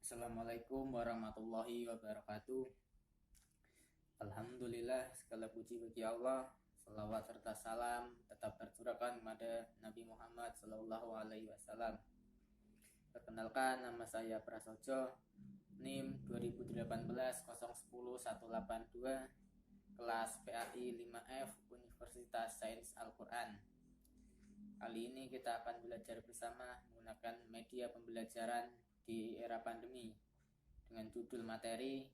Assalamualaikum warahmatullahi wabarakatuh. Alhamdulillah, segala puji bagi Allah. Salawat serta salam tetap tercurahkan kepada Nabi Muhammad Sallallahu Alaihi Wasallam. Perkenalkan, nama saya Prasojo, NIM 2018-010-182, kelas PAI 5F, Universitas Sains Al-Quran. Kali ini kita akan belajar bersama menggunakan media pembelajaran di era pandemi dengan judul materi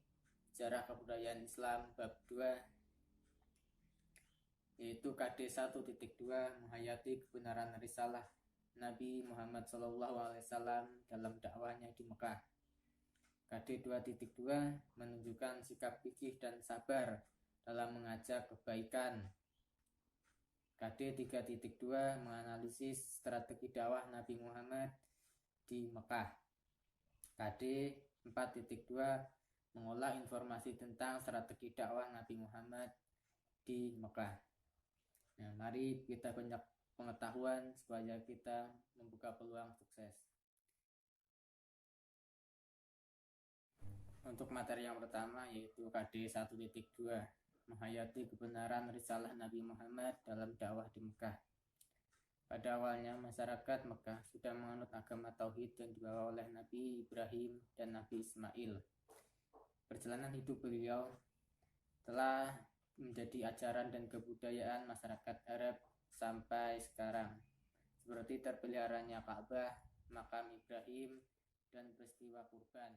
Sejarah Kebudayaan Islam bab 2, yaitu KD 1.2 menghayati kebenaran risalah Nabi Muhammad SAW dalam dakwahnya di Mekah. KD 2.2 menunjukkan sikap fikih dan sabar dalam mengajak kebaikan. KD 3.2 menganalisis strategi dakwah Nabi Muhammad di Mekah. KD 4.2 mengolah informasi tentang strategi dakwah Nabi Muhammad di Mekah. Nah, mari kita banyak pengetahuan supaya kita membuka peluang sukses. Untuk materi yang pertama yaitu KD 1.2 menghayati kebenaran risalah Nabi Muhammad dalam dakwah di Mekah. Pada awalnya masyarakat Mekah sudah menganut agama tauhid yang dibawa oleh Nabi Ibrahim dan Nabi Ismail. Perjalanan hidup beliau telah menjadi ajaran dan kebudayaan masyarakat Arab sampai sekarang, seperti terpeliharanya Ka'bah, makam Ibrahim, dan peristiwa kurban.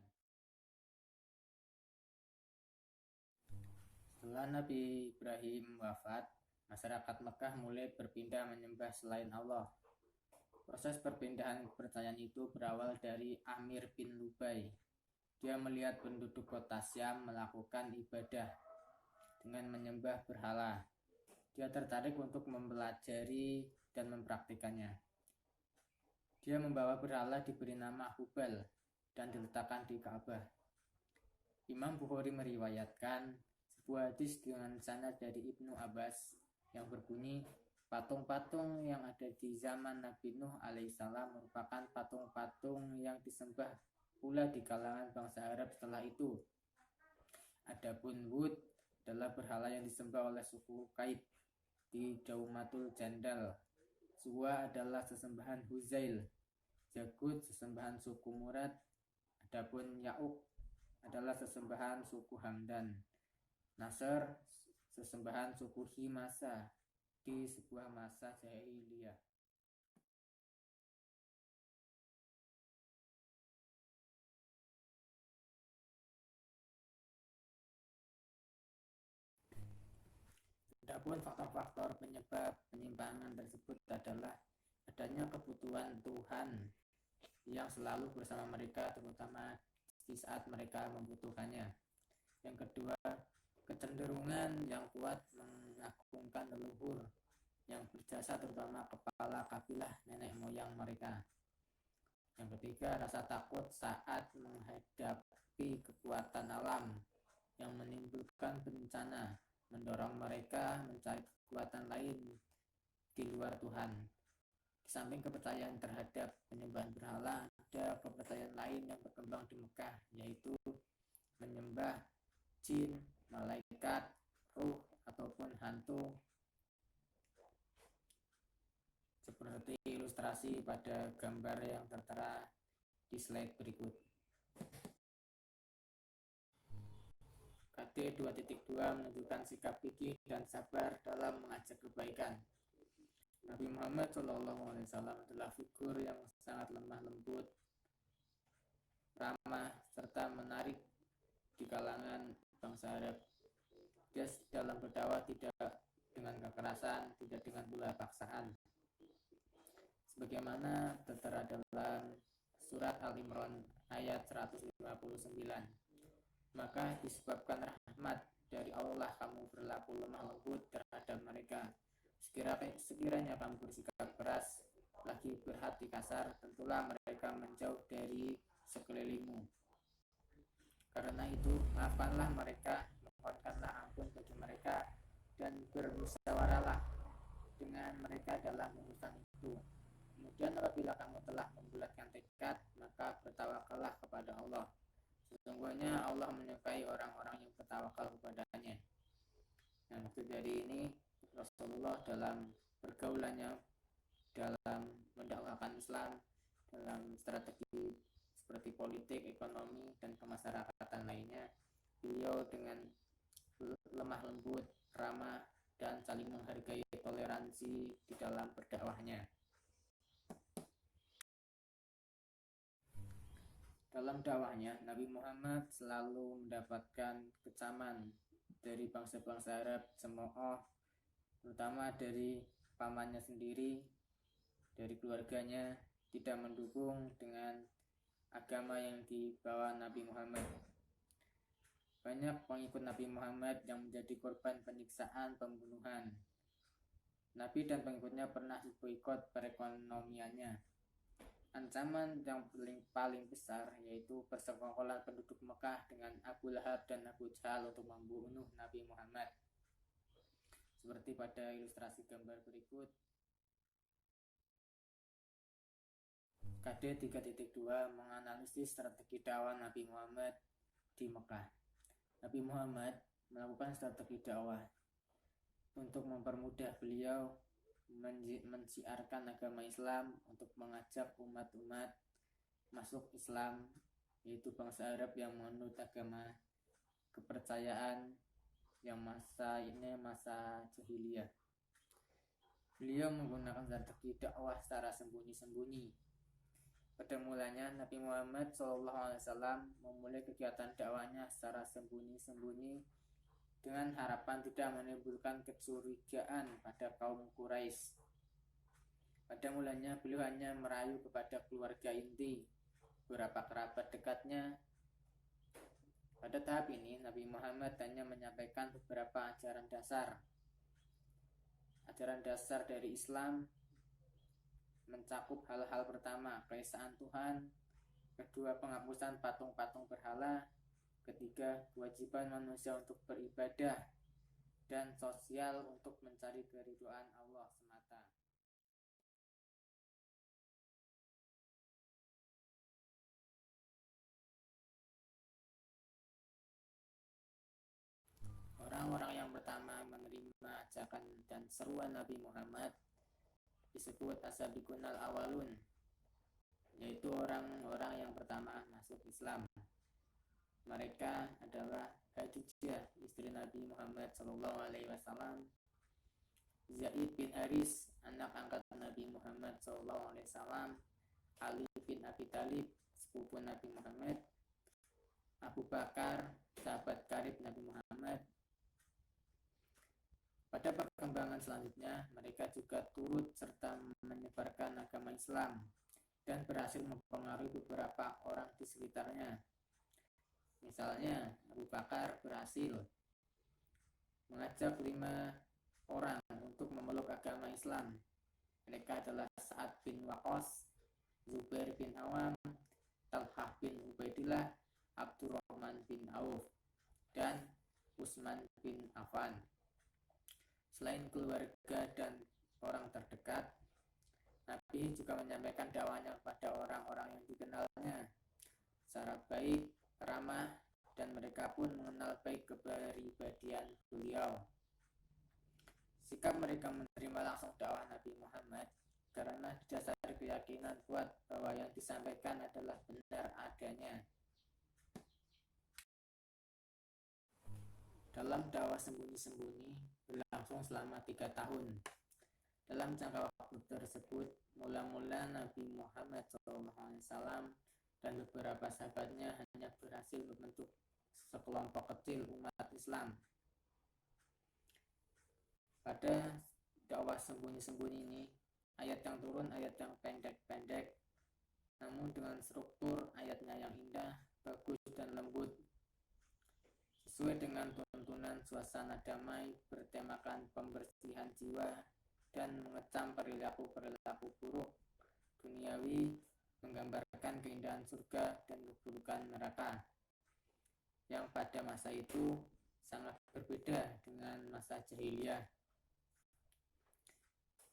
Setelah Nabi Ibrahim wafat, masyarakat Mekah mulai berpindah menyembah selain Allah. Proses perpindahan kepercayaan itu berawal dari Amir bin Lubai. Dia melihat penduduk kota Syam melakukan ibadah dengan menyembah berhala. Dia tertarik untuk mempelajari dan mempraktikannya. Dia membawa berhala diberi nama Hubal dan diletakkan di Ka'bah. Imam Bukhari meriwayatkan sebuah hadis dengan sanad dari Ibnu Abbas yang berbunyi, patung-patung yang ada di zaman Nabi Nuh alaihissalam merupakan patung-patung yang disembah pula di kalangan bangsa Arab setelah itu. Adapun Wud adalah berhala yang disembah oleh suku Kaid di Daumatul Jandal. Suwa adalah sesembahan Huzail. Jagut sesembahan suku Murad. Adapun Ya'uq adalah sesembahan suku Hamdan. Nasr sesembahan suku Himasa di sebuah masa jahiliyah. Adapun faktor-faktor penyebab penyimpangan tersebut adalah adanya kebutuhan Tuhan yang selalu bersama mereka, terutama di saat mereka membutuhkannya. Yang kedua, kecenderungan yang kuat mengagungkan leluhur yang berjasa, terutama kepala kabilah nenek moyang mereka. Yang ketiga, rasa takut saat menghadapi kekuatan alam yang menimbulkan bencana, mendorong mereka mencari kekuatan lain di luar Tuhan. Di samping kepercayaan terhadap penyembahan berhala, ada kepercayaan lain yang berkembang di Mekah, yaitu menyembah jin, malaikat, ruh, ataupun hantu, seperti ilustrasi pada gambar yang tertera di slide berikut. KD 2.2 menunjukkan sikap fikih dan sabar dalam mengajak kebaikan. Nabi Muhammad SAW adalah figur yang sangat lemah lembut, ramah, serta menarik di kalangan bangsa Arab. Dia dalam berdakwah tidak dengan kekerasan, tidak dengan pula paksaan. Sebagaimana tertera dalam surat Al-Imran ayat 159. Maka disebabkan rahmat dari Allah kamu berlaku lemah lembut terhadap mereka. Sekiranya kamu bersikap keras, lagi berhati kasar, tentulah mereka menjauh dari sekelilingmu. Karena itu, maafkanlah mereka, mohonkanlah ampun bagi mereka, dan bermusyawarahlah dengan mereka dalam urusan itu. Kemudian apabila kamu telah membulatkan tekad, maka bertawakallah kepada Allah. Sesungguhnya Allah menyukai orang-orang yang bertawakal kepadanya. Nah, maksud dari ini Rasulullah dalam pergaulannya, dalam mendakwahkan Islam, dalam strategi seperti politik, ekonomi, dan kemasyarakatan lainnya, beliau dengan lemah lembut, ramah, dan saling menghargai toleransi di dalam berdakwahnya. Dalam dakwahnya, Nabi Muhammad selalu mendapatkan kecaman dari bangsa-bangsa Arab cemooh, terutama dari pamannya sendiri, dari keluarganya, tidak mendukung dengan agama yang dibawa Nabi Muhammad. Banyak pengikut Nabi Muhammad yang menjadi korban penyiksaan, pembunuhan. Nabi dan pengikutnya pernah diboikot perekonomiannya. Ancaman yang paling besar yaitu persekongkolan penduduk Mekah dengan Abu Lahab dan Abu Jahal untuk membunuh Nabi Muhammad. Seperti pada ilustrasi gambar berikut. KD 3.2 menganalisis strategi dakwah Nabi Muhammad di Mekah. Nabi Muhammad melakukan strategi dakwah untuk mempermudah beliau mensiarkan agama Islam, untuk mengajak umat-umat masuk Islam, yaitu bangsa Arab yang menganut agama kepercayaan yang masa jahiliyah. Beliau menggunakan strategi dakwah secara sembunyi-sembunyi. Pada mulanya Nabi Muhammad SAW memulai kegiatan dakwahnya secara sembunyi-sembunyi dengan harapan tidak menimbulkan kecurigaan pada kaum Quraisy. Pada mulanya beliau hanya merayu kepada keluarga inti, beberapa kerabat dekatnya. Pada tahap ini Nabi Muhammad hanya menyampaikan beberapa ajaran dasar. Ajaran dasar dari Islam mencakup hal-hal pertama, keesaan Tuhan, kedua penghapusan patung-patung berhala, ketiga kewajiban manusia untuk beribadah, dan sosial untuk mencari keridhaan Allah semata. Orang-orang yang pertama menerima ajakan dan seruan Nabi Muhammad disebut as-sabiqunal awalun, yaitu orang-orang yang pertama masuk Islam. Mereka adalah Khadijah, istri Nabi Muhammad SAW, Zaid bin Haris, anak angkat Nabi Muhammad SAW, Ali bin Abi Thalib, sepupu Nabi Muhammad, Abu Bakar, sahabat karib Nabi Muhammad. Pada perkembangan selanjutnya, mereka juga turut serta menyebarkan agama Islam dan berhasil mempengaruhi beberapa orang di sekitarnya. Misalnya, Abu Bakar berhasil mengajak 5 orang untuk memeluk agama Islam. Mereka adalah Sa'ad bin Waqqas, Zubair bin Awam, Talhah bin Ubaidillah, Abdurrahman bin Auf, dan Utsman bin Affan. Selain keluarga dan orang terdekat, Nabi juga menyampaikan dakwahnya kepada orang-orang yang dikenalnya secara baik, ramah, dan mereka pun mengenal baik kepribadian beliau. Sikap mereka menerima langsung dakwah Nabi Muhammad karena didasari keyakinan kuat bahwa yang disampaikan adalah benar adanya. Dalam dakwah sembunyi-sembunyi berlangsung selama 3 tahun. Dalam jangka waktu tersebut, mula-mula Nabi Muhammad SAW dan beberapa sahabatnya hanya berhasil membentuk sekelompok kecil umat Islam. Pada dakwah sembunyi-sembunyi ini, ayat yang turun ayat yang pendek-pendek, namun dengan struktur ayatnya yang indah, bagus, dan lembut, sesuai dengan tuntunan suasana damai, bertemakan pembersihan jiwa dan mengecam perilaku-perilaku buruk duniawi, menggambarkan keindahan surga dan keburukan neraka, yang pada masa itu sangat berbeda dengan masa jahiliyah.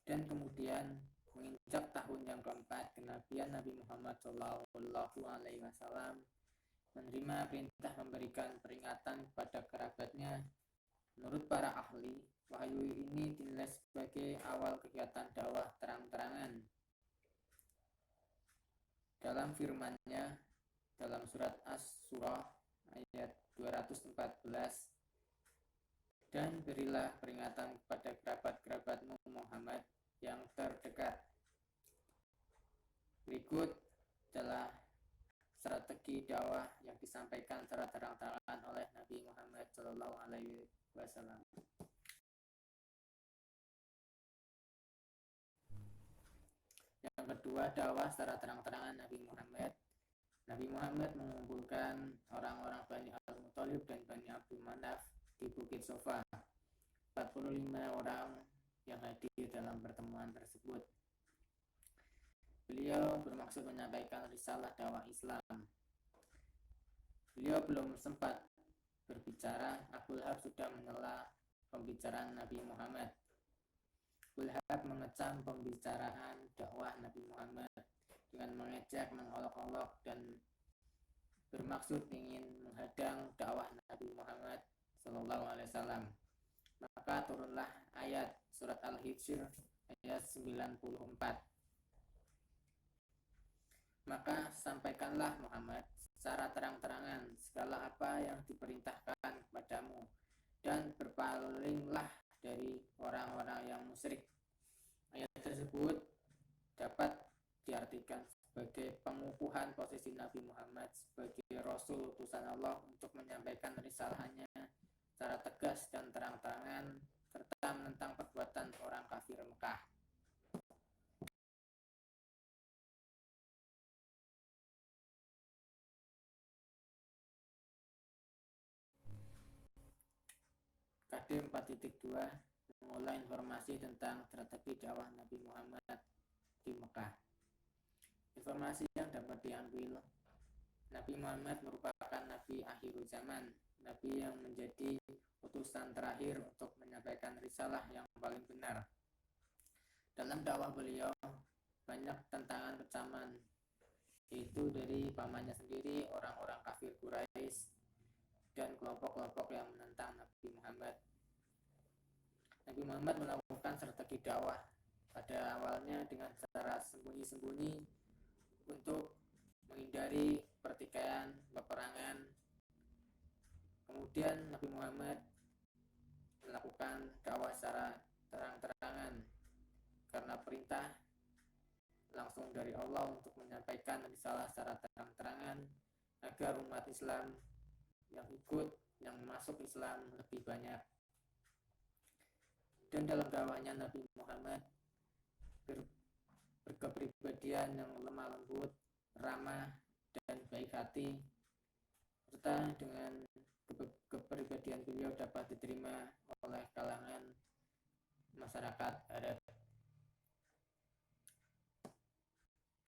Dan kemudian menginjak tahun yang keempat kenabian Nabi Muhammad SAW, menerima perintah memberikan peringatan kepada kerabatnya. Menurut para ahli, wahyu ini dinilai sebagai awal kegiatan dakwah terang-terangan. Dalam firman-Nya dalam surat Asy-Syura ayat 214, dan berilah peringatan kepada kerabat-kerabatmu Muhammad yang terdekat. Berikut adalah strategi dakwah yang disampaikan secara terang-terangan oleh Nabi Muhammad SAW. Yang kedua, dakwah secara terang-terangan Nabi Muhammad. Nabi Muhammad mengumpulkan orang-orang Bani Al-Muthalib dan Bani Abdul Manaf di Bukit Sofa. 45 orang yang hadir dalam pertemuan tersebut. Beliau bermaksud menyampaikan risalah dakwah Islam. Beliau belum sempat berbicara, Abu Lahab sudah menyela pembicaraan Nabi Muhammad. Abu Lahab mengecam pembicaraan dakwah Nabi Muhammad dengan mengejek, mengolok-olok, dan bermaksud ingin menghadang dakwah Nabi Muhammad SAW. Maka turunlah ayat surat Al-Hijr ayat 94. Maka sampaikanlah Muhammad secara terang-terangan segala apa yang diperintahkan kepadamu, dan berpalinglah dari orang-orang yang musyrik. Ayat tersebut dapat diartikan sebagai pengukuhan posisi Nabi Muhammad sebagai Rasul utusan Allah untuk menyampaikan risalahnya secara tegas dan terang-terangan, serta menentang perbuatan orang kafir Mekah. KD 4.2 mengolah informasi tentang strategi dakwah Nabi Muhammad di Mekah. Informasi yang dapat diambil, Nabi Muhammad merupakan Nabi akhir zaman, Nabi yang menjadi utusan terakhir untuk menyampaikan risalah yang paling benar. Dalam dakwah beliau banyak tantangan kecaman, yaitu dari pamannya sendiri, orang-orang kafir Quraisy, dan kelompok-kelompok yang menentang Nabi Muhammad. Nabi Muhammad melakukan strategi dakwah pada awalnya dengan cara sembunyi-sembunyi untuk menghindari pertikaian, peperangan. Kemudian Nabi Muhammad melakukan dakwah secara terang-terangan karena perintah langsung dari Allah untuk menyampaikan risalah secara terang-terangan agar umat Islam yang masuk Islam lebih banyak. Dan dalam dakwahnya Nabi Muhammad berkepribadian yang lemah lembut, ramah, dan baik hati, serta dengan kepribadian beliau dapat diterima oleh kalangan masyarakat adat.